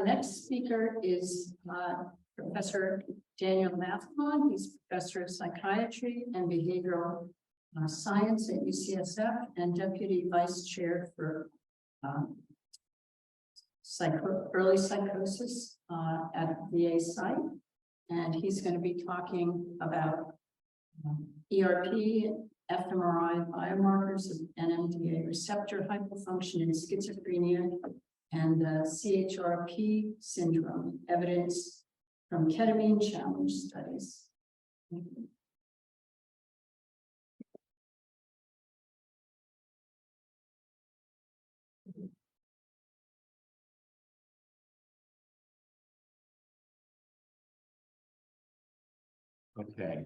Our next speaker is Professor Daniel Mathalon. He's professor of psychiatry and behavioral science at UCSF and deputy vice chair for early psychosis at VA site. And he's going to be talking about ERP, fMRI biomarkers of NMDA-receptor hypofunction in schizophrenia, and CHR-P syndrome, evidence from ketamine challenge studies. Okay.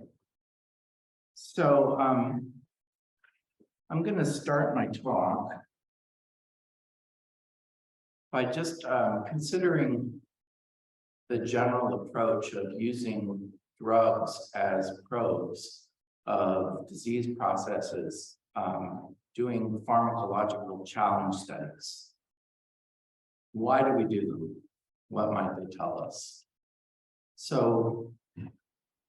So I'm going to start my talk by just considering the general approach of using drugs as probes of disease processes, doing pharmacological challenge studies. Why do we do them? What might they tell us? So,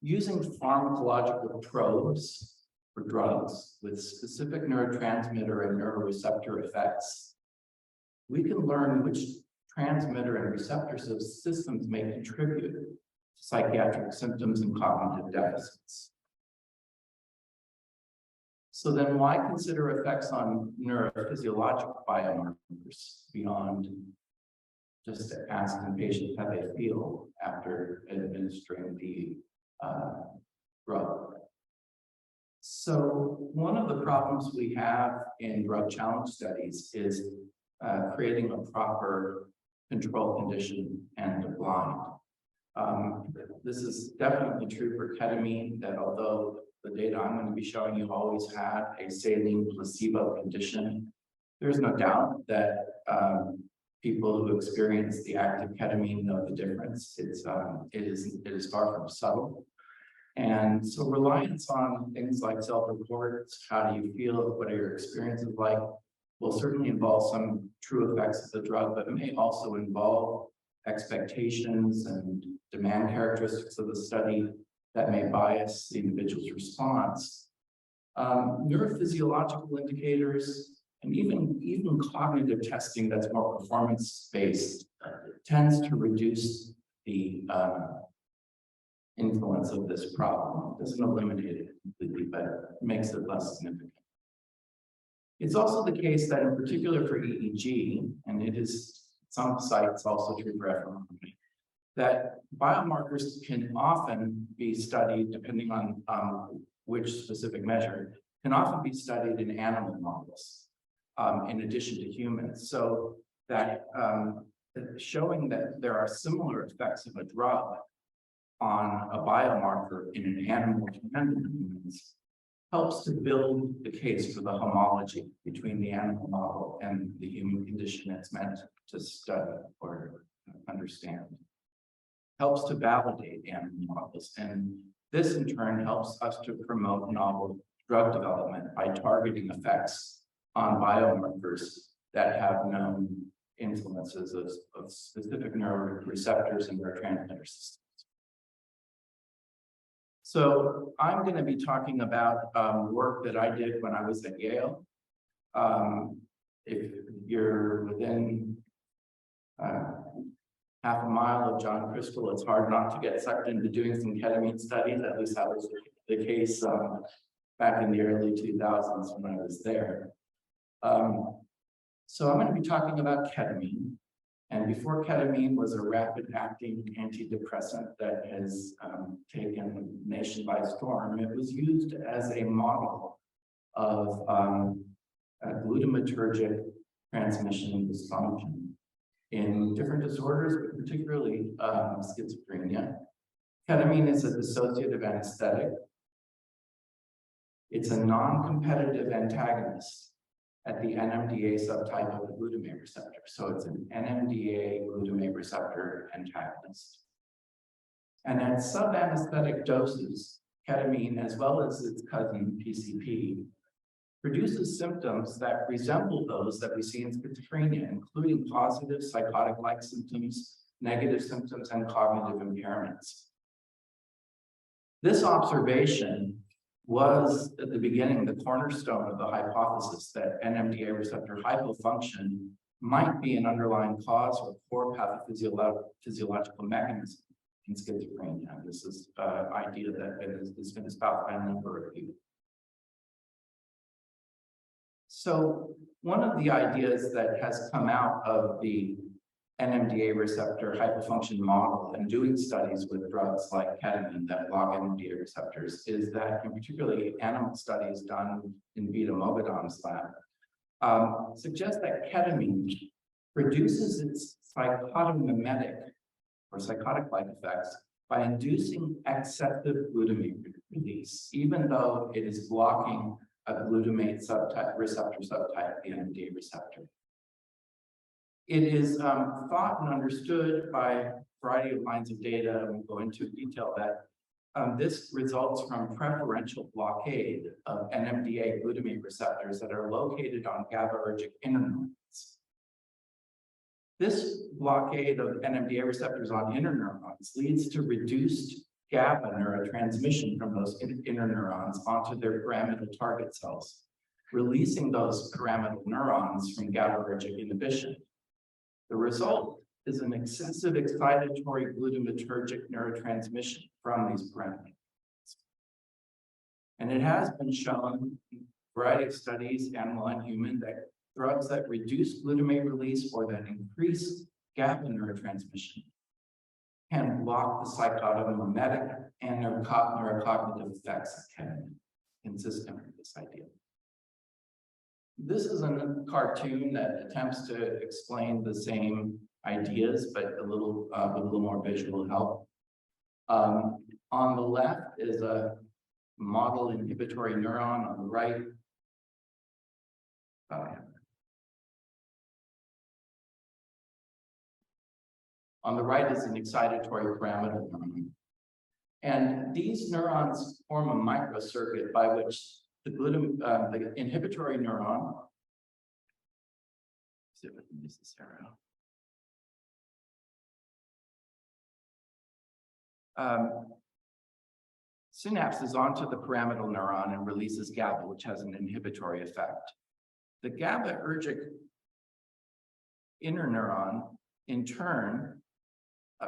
using pharmacological probes for drugs with specific neurotransmitter and neuroreceptor effects, we can learn which transmitter and receptor systems may contribute to psychiatric symptoms and cognitive deficits. So then why consider effects on neurophysiological biomarkers beyond just asking patients how they feel after administering the drug? So one of the problems we have in drug challenge studies is creating a proper control condition and a blind. This is definitely true for ketamine, that although the data I'm going to be showing you always had a saline placebo condition, there's no doubt that people who experience the active ketamine know the difference. It is far from subtle. And so reliance on things like self-reports, how do you feel, what are your experiences like, will certainly involve some true effects of the drug, but it may also involve expectations and demand characteristics of the study that may bias the individual's response. Neurophysiological indicators and even cognitive testing that's more performance-based tends to reduce the influence of this problem. It doesn't eliminate it completely, but it makes it less significant. It's also the case that in particular for EEG, and it is some sites also true for fMRI, that biomarkers can often be studied, depending on which specific measure, can often be studied in animal models in addition to humans. So that showing that there are similar effects of a drug on a biomarker in an animal and in humans helps to build the case for the homology between the animal model and the human condition it's meant to study or understand. Helps to validate animal models, and this in turn helps us to promote novel drug development by targeting effects on biomarkers that have known influences of specific neuroreceptors and neurotransmitter systems. So I'm going to be talking about work that I did when I was at Yale. If you're within half a mile of John Crystal, it's hard not to get sucked into doing some ketamine studies. At least that was the case back in the early 2000s when I was there. So I'm going to be talking about ketamine. And before ketamine was a rapid-acting antidepressant that has taken the nation by storm, it was used as a model of glutamatergic transmission dysfunction in different disorders, but particularly schizophrenia. Ketamine is a dissociative anesthetic. It's a non-competitive antagonist at the NMDA subtype of the glutamate receptor. So it's an NMDA glutamate receptor antagonist. And at sub-anesthetic doses, ketamine, as well as its cousin PCP, produces symptoms that resemble those that we see in schizophrenia, including positive psychotic-like symptoms negative symptoms, and cognitive impairments. This observation was at the beginning the cornerstone of the hypothesis that NMDA receptor hypofunction might be an underlying cause or core pathophysiological mechanism in schizophrenia. This is an idea that has been espoused by a number of people. So one of the ideas that has come out of the NMDA receptor hypofunction model and doing studies with drugs like ketamine that block NMDA receptors is that, in particularly animal studies done in Vita Mogadon's lab, suggest that ketamine reduces its psychotomimetic or psychotic-like effects by inducing excessive glutamate release, even though it is blocking a glutamate receptor subtype, the NMDA receptor. It is thought and understood by a variety of lines of data, and we'll go into detail that this results from preferential blockade of NMDA glutamate receptors that are located on GABAergic interneurons. This blockade of NMDA receptors on interneurons leads to reduced GABA neurotransmission from those interneurons onto their pyramidal target cells, releasing those pyramidal neurons from GABAergic inhibition. The result is an excessive excitatory glutamatergic neurotransmission from these pyramidal neurons. And it has been shown in a variety of studies, animal and human, that drugs that reduce glutamate release or that increase GABA neurotransmission can block the psychotomimetic and neurocognitive effects of ketamine, consistent with this idea. This is a cartoon that attempts to explain the same ideas, but with a little more visual help. On the left is a model inhibitory neuron. On the right, is an excitatory pyramidal neuron. And these neurons form a microcircuit by which the inhibitory neuron, see if I can use this arrow. Synapses onto the pyramidal neuron and releases GABA, which has an inhibitory effect. The GABAergic interneuron, in turn,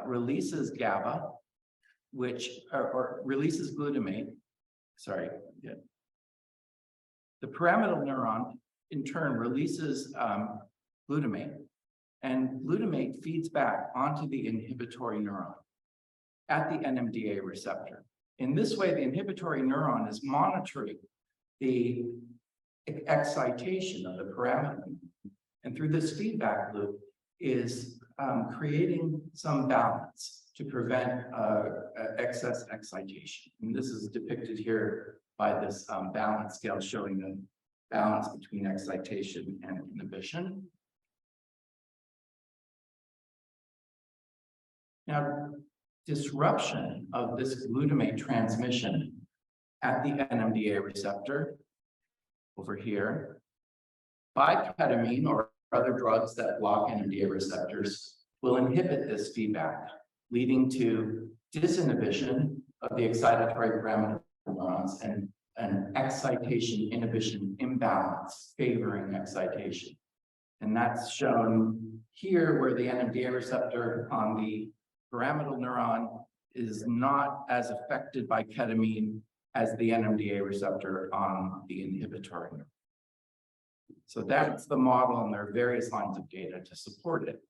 releases GABA, which or releases glutamate. Sorry. Yeah. The pyramidal neuron, in turn, releases glutamate, and glutamate feeds back onto the inhibitory neuron at the NMDA receptor. In this way, the inhibitory neuron is monitoring the excitation of the pyramidal neuron, and through this feedback loop is creating some balance to prevent excess excitation. And this is depicted here by this balance scale showing the balance between excitation and inhibition. Now, disruption of this glutamate transmission at the NMDA receptor over here by ketamine or other drugs that block NMDA receptors will inhibit this feedback, leading to disinhibition of the excitatory pyramidal neurons and an excitation inhibition imbalance favoring excitation. And that's shown here where the NMDA receptor on the pyramidal neuron is not as affected by ketamine as the NMDA receptor on the inhibitory neuron. So that's the model, and there are various lines of data to support it.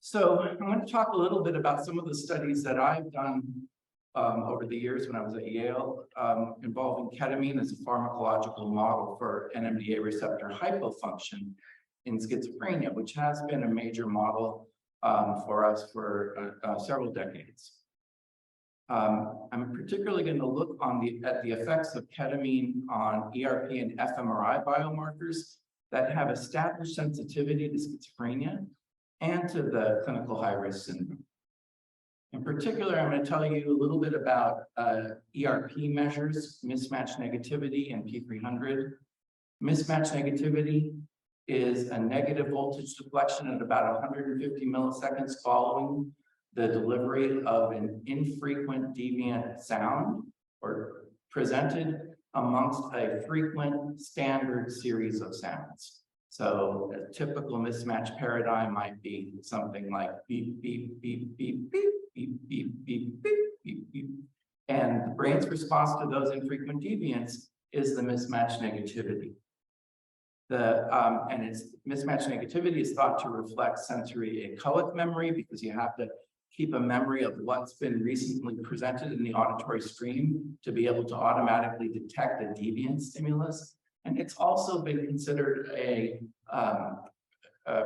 So I'm going to talk a little bit about some of the studies that I've done over the years when I was at Yale, involving ketamine as a pharmacological model for NMDA receptor hypofunction in schizophrenia, which has been a major model for us for several decades. I'm particularly going to look at the effects of ketamine on ERP and fMRI biomarkers that have established sensitivity to schizophrenia and to the clinical high-risk syndrome. In particular, I'm going to tell you a little bit about ERP measures, mismatch negativity, and P300. Mismatch negativity is a negative voltage deflection at about 150 milliseconds following the delivery of an infrequent deviant sound or presented amongst a frequent standard series of sounds. So a typical mismatch paradigm might be something like beep, beep, beep, beep, beep, beep, beep, beep, beep, beep, beep. And the brain's response to those infrequent deviants is the mismatch negativity. And its mismatch negativity is thought to reflect sensory echoic memory because you have to keep a memory of what's been recently presented in the auditory stream to be able to automatically detect a deviant stimulus. And it's also been considered a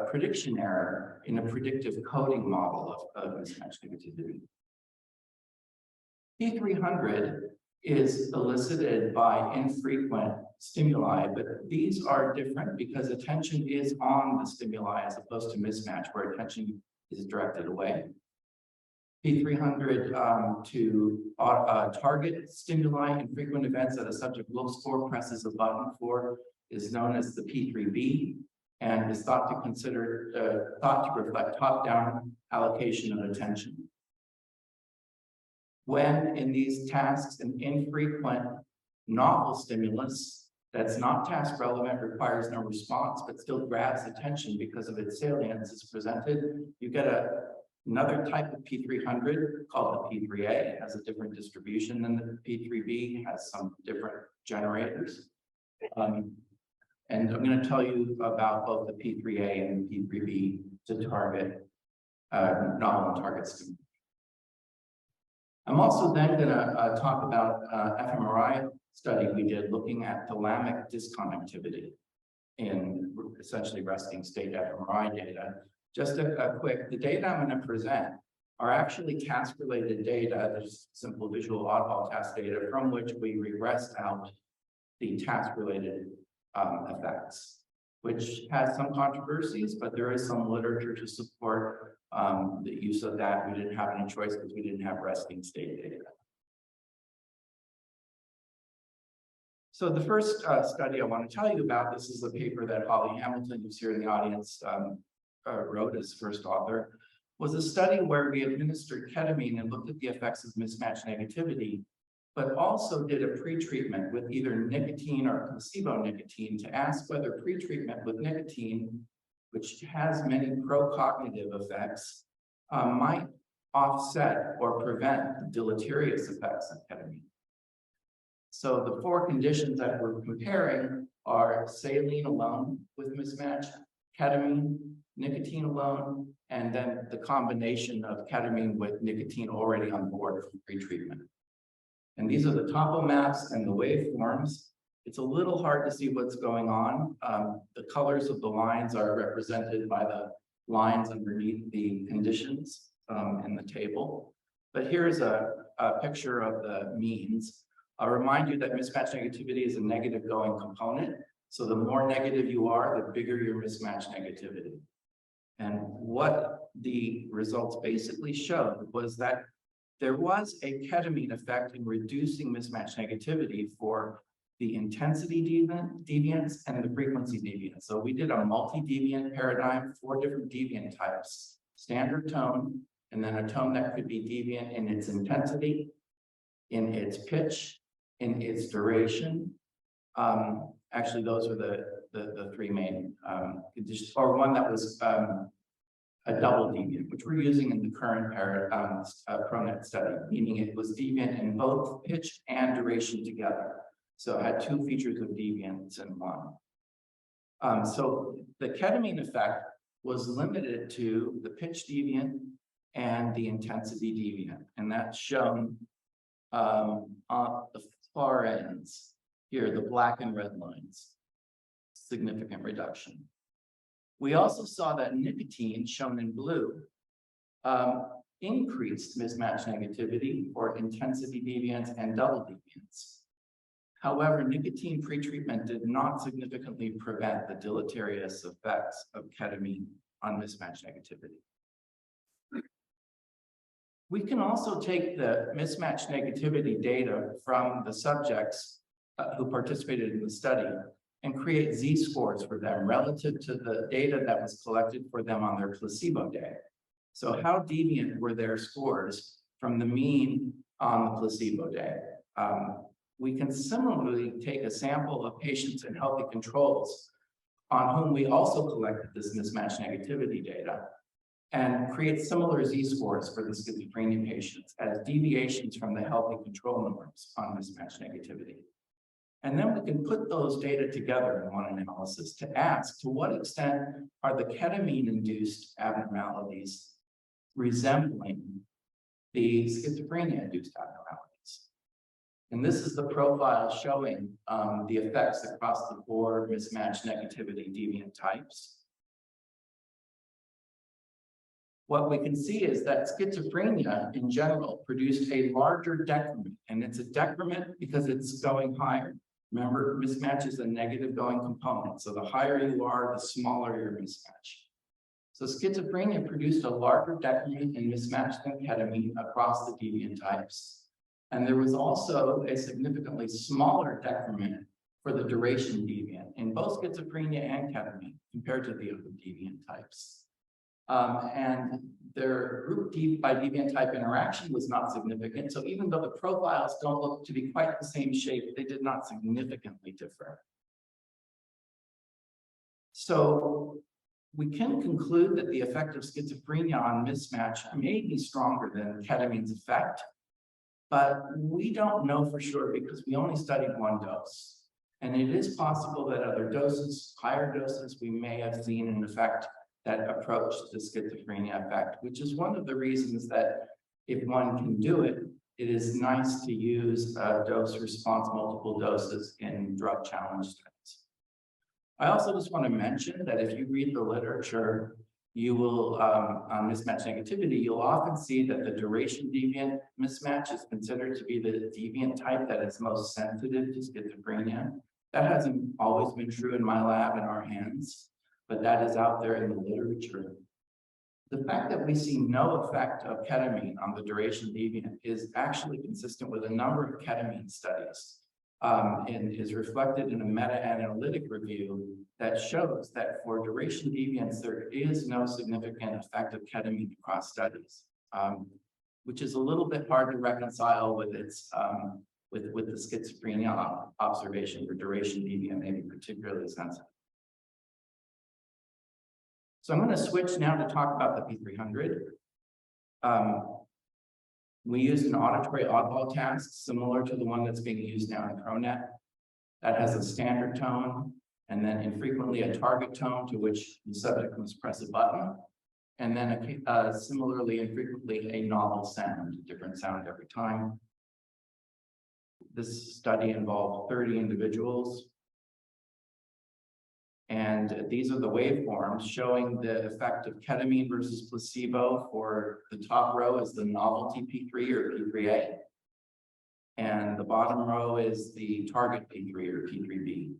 prediction error in a predictive coding model of mismatch negativity. P300 is elicited by infrequent stimuli, but these are different because attention is on the stimuli as opposed to mismatch, where attention is directed away. P300 to target stimuli in frequent events that a subject looks for, presses a button for, is known as the P3B, and is thought to reflect top-down allocation of attention. When in these tasks, an infrequent novel stimulus that's not task relevant, requires no response, but still grabs attention because of its salience is presented, you get another type of P300 called the P3A. It has a different distribution than the P3B, has some different generators. And I'm going to tell you about both the P3A and the P3B to target novel target stimuli. I'm also then going to talk about fMRI study we did looking at thalamic disconnectivity in essentially resting state fMRI data. Just a quick, the data I'm going to present are actually task-related data. There's simple visual oddball task data from which we regressed out the task-related effects, which has some controversies, but there is some literature to support the use of that. We didn't have any choice because we didn't have resting state data. So the first study I want to tell you about, this is a paper that Holly Hamilton, who's here in the audience, wrote as first author, was a study where we administered ketamine and looked at the effects of mismatch negativity, but also did a pretreatment with either nicotine or placebo nicotine to ask whether pretreatment with nicotine, which has many pro-cognitive effects, might offset or prevent the deleterious effects of ketamine. So the four conditions that we're comparing are saline alone with mismatch, ketamine, nicotine alone, and then the combination of ketamine with nicotine already on board from pretreatment. And these are the topo maps and the waveforms. It's a little hard to see what's going on. The colors of the lines are represented by the lines underneath the conditions in the table. But here's a picture of the means. I'll remind you that mismatch negativity is a negative going component. So the more negative you are, the bigger your mismatch negativity. And what the results basically showed was that there was a ketamine effect in reducing mismatch negativity for the intensity deviance and the frequency deviance. So we did a multi-deviant paradigm, 4 different deviant types, standard tone, and then a tone that could be deviant in its intensity, in its pitch, in its duration. Actually, those are the 3 main conditions, or one that was a double deviant, which we're using in the current ProNet study, meaning it was deviant in both pitch and duration together. So it had 2 features of deviance in one. So the ketamine effect was limited to the pitch deviant and the intensity deviant, and that's shown on the far ends here, the black and red lines. Significant reduction. We also saw that nicotine, shown in blue, increased mismatch negativity for intensity deviance and double deviance. However, nicotine pretreatment did not significantly prevent the deleterious effects of ketamine on mismatch negativity. We can also take the mismatch negativity data from the subjects who participated in the study and create z-scores for them relative to the data that was collected for them on their placebo day. So how deviant were their scores from the mean on the placebo day? We can similarly take a sample of patients and healthy controls on whom we also collected this mismatch negativity data and create similar z-scores for the schizophrenia patients as deviations from the healthy control norms on mismatch negativity. And then we can put those data together in one analysis to ask to what extent are the ketamine-induced abnormalities resembling the schizophrenia-induced abnormalities. And this is the profile showing the effects across the board mismatch negativity deviant types. What we can see is that schizophrenia in general produced a larger decrement, and it's a decrement because it's going higher. Remember, mismatch is a negative going component. So the higher you are, the smaller your mismatch. So schizophrenia produced a larger decrement in mismatch than ketamine across the deviant types. And there was also a significantly smaller decrement for the duration deviant in both schizophrenia and ketamine compared to the other deviant types. And their group by deviant type interaction was not significant. So even though the profiles don't look to be quite the same shape, they did not significantly differ. So we can conclude that the effect of schizophrenia on mismatch may be stronger than ketamine's effect, but we don't know for sure because we only studied one dose. And it is possible that other doses, higher doses, we may have seen an effect that approached the schizophrenia effect, which is one of the reasons that if one can do it, it is nice to use dose response multiple doses in drug challenge studies. I also just want to mention that if you read the literature, you will, on mismatch negativity, you'll often see that the duration deviant mismatch is considered to be the deviant type that is most sensitive to schizophrenia. That hasn't always been true in my lab in our hands, but that is out there in the literature. The fact that we see no effect of ketamine on the duration deviant is actually consistent with a number of ketamine studies and is reflected in a meta-analytic review that shows that for duration deviants, there is no significant effect of ketamine across studies, which is a little bit hard to reconcile with its with the schizophrenia observation for duration deviant may be particularly sensitive. So I'm going to switch now to talk about the P300. We used an auditory oddball task similar to the one that's being used now in ProNet. That has a standard tone and then infrequently a target tone to which the subject must press a button. And then similarly infrequently a novel sound, a different sound every time. This study involved 30 individuals. And these are the waveforms showing the effect of ketamine versus placebo. For the top row is the novelty P3 or P3A. And the bottom row is the target P3 or P3B.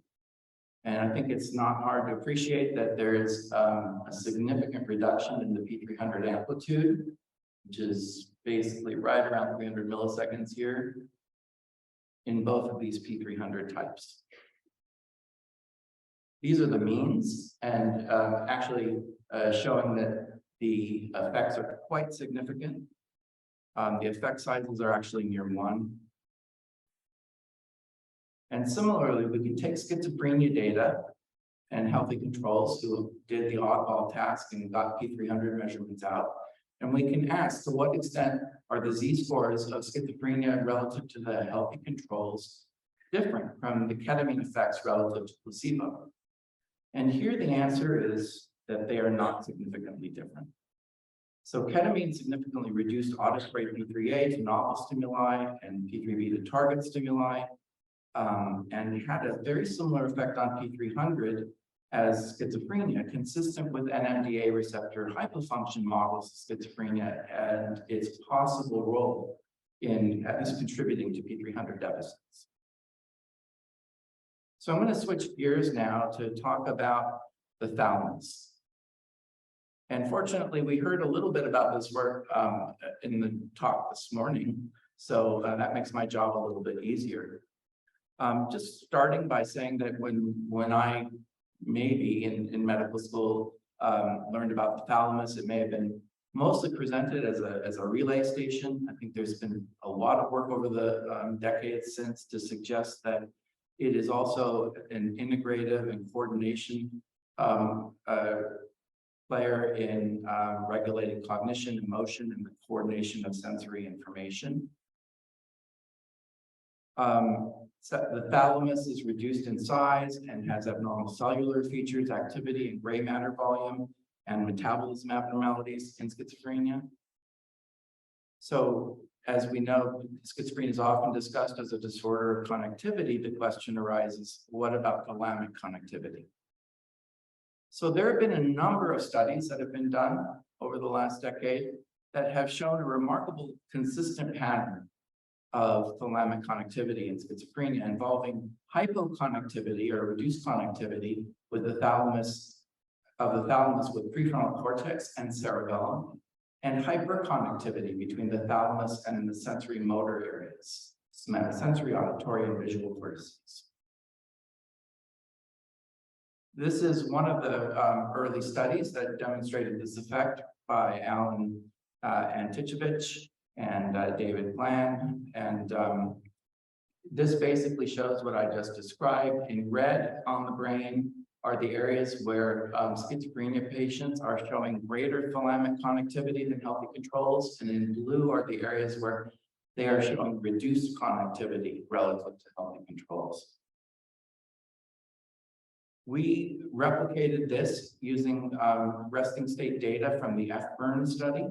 And I think it's not hard to appreciate that there is a significant reduction in the P300 amplitude, which is basically right around 300 milliseconds here in both of these P300 types. These are the means, and actually showing that the effects are quite significant. The effect sizes are actually near 1. And similarly, we can take schizophrenia data and healthy controls who did the oddball task and got P300 measurements out. And we can ask to what extent are the z-scores of schizophrenia relative to the healthy controls different from the ketamine effects relative to placebo. And here the answer is that they are not significantly different. So ketamine significantly reduced auditory P3A to novel stimuli and P3B to target stimuli, and had a very similar effect on P300 as schizophrenia, consistent with NMDA-receptor hypofunction models of schizophrenia and its possible role in at least contributing to P300 deficits. So I'm going to switch gears now to talk about the thalamus. And fortunately, we heard a little bit about this work in the talk this morning, so that makes my job a little bit easier. Just starting by saying that when I maybe in medical school learned about the thalamus, it may have been mostly presented as a relay station. I think there's been a lot of work over the decades since to suggest that it is also an integrative and coordination player in regulating cognition, emotion, and the coordination of sensory information. So the thalamus is reduced in size and has abnormal cellular features, activity, and gray matter volume, and metabolism abnormalities in schizophrenia. So, as we know, schizophrenia is often discussed as a disorder of connectivity. The question arises, what about thalamic connectivity? So there have been a number of studies that have been done over the last decade that have shown a remarkable consistent pattern of thalamic connectivity in schizophrenia involving hypoconnectivity or reduced connectivity with the thalamus with prefrontal cortex and cerebellum, and hyperconnectivity between the thalamus and the sensory motor areas, sensory, auditory, and visual cortices. This is one of the early studies that demonstrated this effect by Alan Antichevich and David Bland. And this basically shows what I just described. In red on the brain are the areas where schizophrenia patients are showing greater thalamic connectivity than healthy controls. And in blue are the areas where they are showing reduced connectivity relative to healthy controls. We replicated this using resting state data from the fBurn study.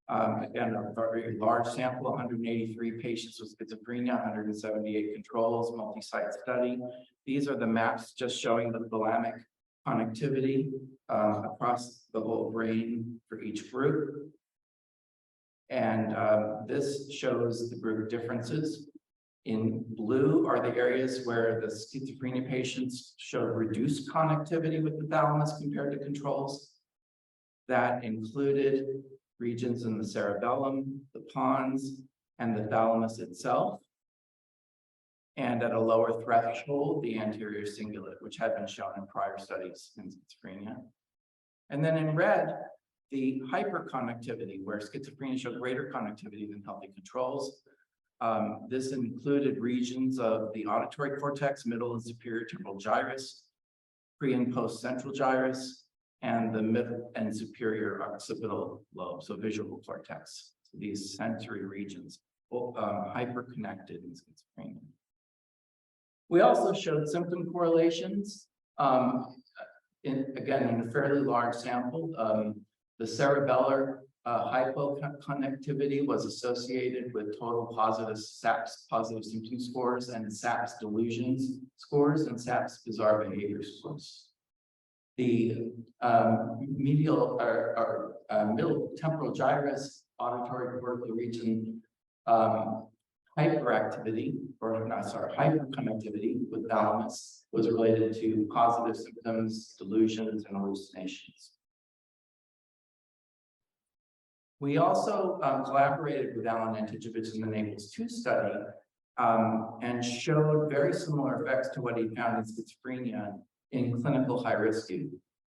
Again, a very large sample, 183 patients with schizophrenia, 178 controls, multi-site study. These are the maps just showing the thalamic connectivity across the whole brain for each group. And this shows the group differences. In blue are the areas where the schizophrenia patients showed reduced connectivity with the thalamus compared to controls. That included regions in the cerebellum, the pons, and the thalamus itself. And at a lower threshold, the anterior cingulate, which had been shown in prior studies in schizophrenia. And then in red, the hyperconnectivity, where schizophrenia showed greater connectivity than healthy controls. This included regions of the auditory cortex, middle and superior temporal gyrus, pre and post central gyrus, and the middle and superior occipital lobe, so visual cortex. So these sensory regions, hyperconnected in schizophrenia. We also showed symptom correlations, again, in a fairly large sample. The cerebellar hypoconnectivity was associated with total positive SAPS, positive symptom scores, and SAPS delusions scores, and SAPS bizarre behavior scores. The medial or middle temporal gyrus auditory cortical region hyperactivity, or not, sorry, hyperconnectivity with thalamus was related to positive symptoms, delusions, and hallucinations. We also collaborated with Alan Antichevich in the Naples 2 study and showed very similar effects to what he found in schizophrenia in clinical high-risk youth,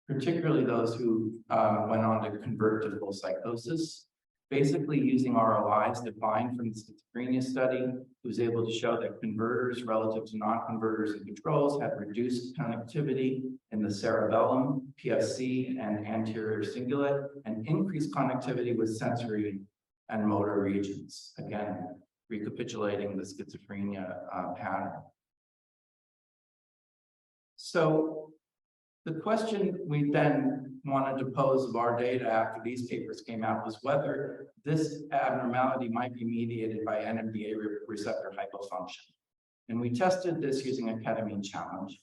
particularly those who went on to convert to full psychosis. Basically using ROIs defined from the schizophrenia study, he was able to show that converters relative to non-converters and controls had reduced connectivity in the cerebellum, PFC, and anterior cingulate, and increased connectivity with sensory and motor regions. Again, recapitulating the schizophrenia pattern. So the question we then wanted to pose of our data after these papers came out was whether this abnormality might be mediated by NMDA-receptor hypofunction. And we tested this using a ketamine challenge.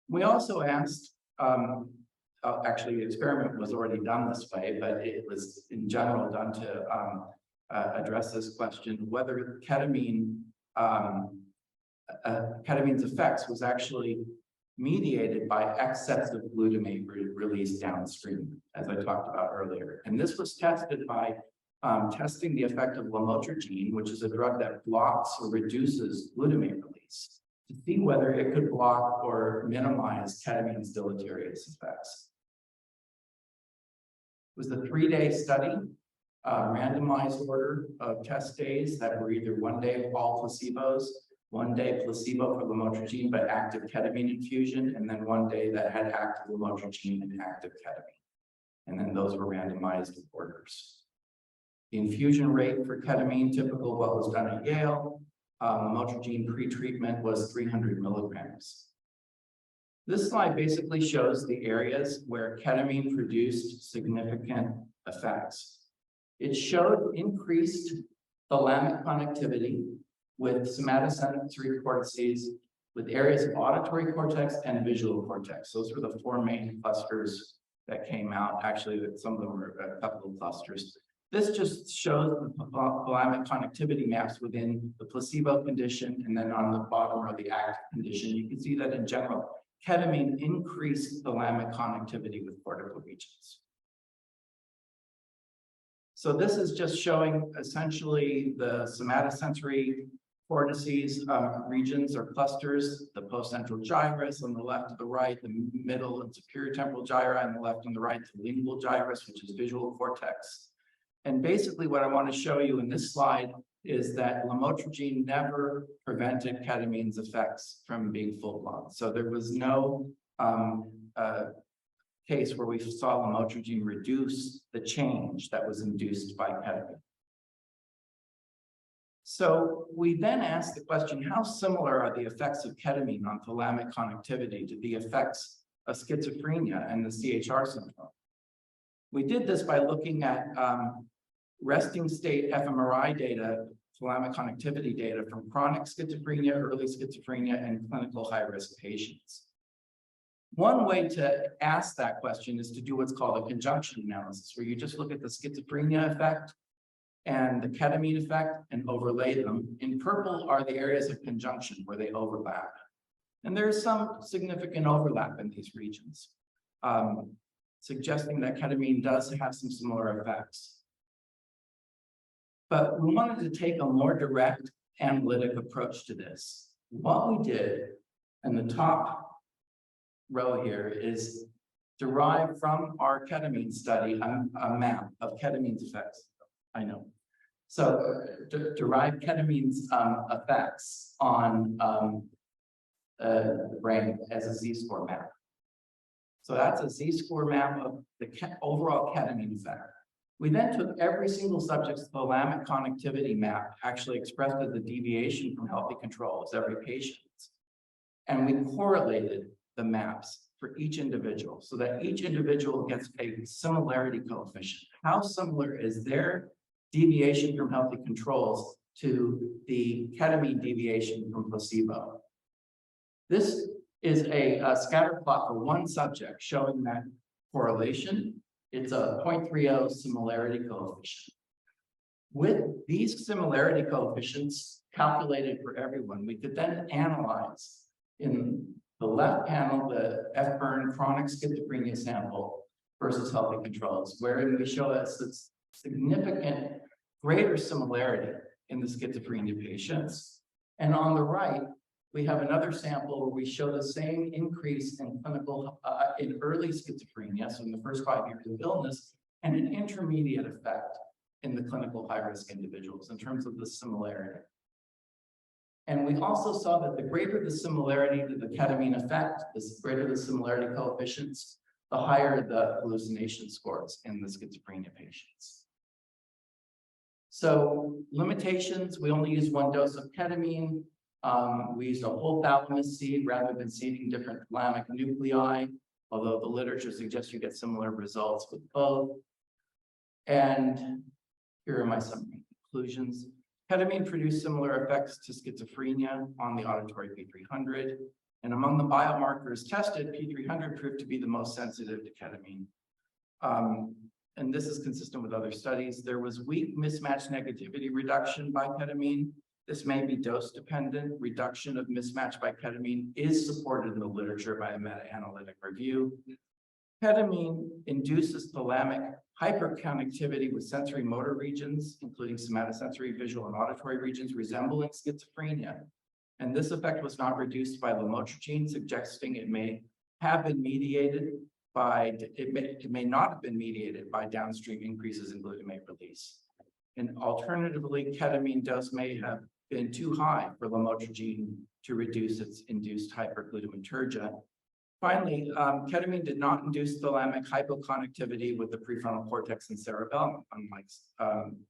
We also asked, actually the experiment was already done this way, but it was in general done to address this question, whether ketamine's effects was actually mediated by excess of glutamate release downstream, as I talked about earlier. And this was tested by testing the effect of lamotrigine, which is a drug that blocks or reduces glutamate release, to see whether it could block or minimize ketamine's deleterious effects. It was a 3-day study, randomized order of test days that were either 1 day of all placebos, 1 day placebo for lamotrigine but active ketamine infusion, and then 1 day that had active lamotrigine and active ketamine. And then those were randomized orders. The infusion rate for ketamine, typical what was done at Yale, lamotrigine pre-treatment was 300 milligrams. This slide basically shows the areas where ketamine produced significant effects. It showed increased thalamic connectivity with somatosensory cortices, with areas of auditory cortex and visual cortex. Those were the 4 main clusters that came out. Actually, some of them were a couple of clusters. This just shows the thalamic connectivity maps within the placebo condition, and then on the bottom are the active condition. You can see that in general, ketamine increased thalamic connectivity with cortical regions. So this is just showing essentially the somatosensory cortices regions or clusters, the postcentral gyrus on the left to the right, the middle and superior temporal gyri on the left and the right, the lingual gyrus, which is visual cortex. And basically what I want to show you in this slide is that lamotrigine never prevented ketamine's effects from being full-blown. So there was no case where we saw lamotrigine reduce the change that was induced by ketamine. So we then asked the question, how similar are the effects of ketamine on thalamic connectivity to the effects of schizophrenia and the CHR syndrome? We did this by looking at resting state fMRI data, thalamic connectivity data from chronic schizophrenia, early schizophrenia, and clinical high-risk patients. One way to ask that question is to do what's called a conjunction analysis, where you just look at the schizophrenia effect and the ketamine effect and overlay them. In purple are the areas of conjunction where they overlap. And there's some significant overlap in these regions, suggesting that ketamine does have some similar effects. But we wanted to take a more direct analytic approach to this. What we did in the top row here is derive from our ketamine study a map of ketamine's effects. I know. So derive ketamine's effects on the brain as a Z-score map. So that's a Z-score map of the overall ketamine effect. We then took every single subject's thalamic connectivity map, actually expressed as the deviation from healthy controls, every patient, and we correlated the maps for each individual so that each individual gets a similarity coefficient. How similar is their deviation from healthy controls to the ketamine deviation from placebo? This is a scatter plot for one subject showing that correlation. It's a 0.30 similarity coefficient. With these similarity coefficients calculated for everyone, we could then analyze in the left panel the fBurn chronic schizophrenia sample versus healthy controls, wherein we show a significant greater similarity in the schizophrenia patients. And on the right, we have another sample where we show the same increase in clinical, in early schizophrenia, so in the first 5 years of illness, and an intermediate effect in the clinical high-risk individuals in terms of the similarity. And we also saw that the greater the similarity to the ketamine effect, the greater the similarity coefficients, the higher the hallucination scores in the schizophrenia patients. So limitations, we only use 1 dose of ketamine. We used a whole thalamus seed rather than seeding different thalamic nuclei, although the literature suggests you get similar results with both. And here are my summary conclusions. Ketamine produced similar effects to schizophrenia on the auditory P300. And among the biomarkers tested, P300 proved to be the most sensitive to ketamine. And this is consistent with other studies. There was weak mismatch negativity reduction by ketamine. This may be dose-dependent. Reduction of mismatch by ketamine is supported in the literature by a meta-analytic review. Ketamine induces thalamic hyperconnectivity with sensory motor regions, including somatosensory, visual, and auditory regions resembling schizophrenia. And this effect was not reduced by lamotrigine, suggesting it may have been mediated by, it may not have been mediated by downstream increases in glutamate release. And alternatively, ketamine dose may have been too high for lamotrigine to reduce its induced hyperglutamaturgia. Finally, ketamine did not induce thalamic hypoconnectivity with the prefrontal cortex and cerebellum, unlike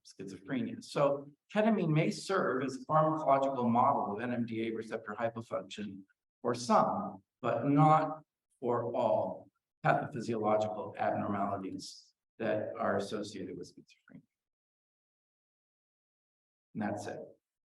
schizophrenia. So ketamine may serve as a pharmacological model of NMDA receptor hypofunction for some, but not for all pathophysiological abnormalities that are associated with schizophrenia. And that's it.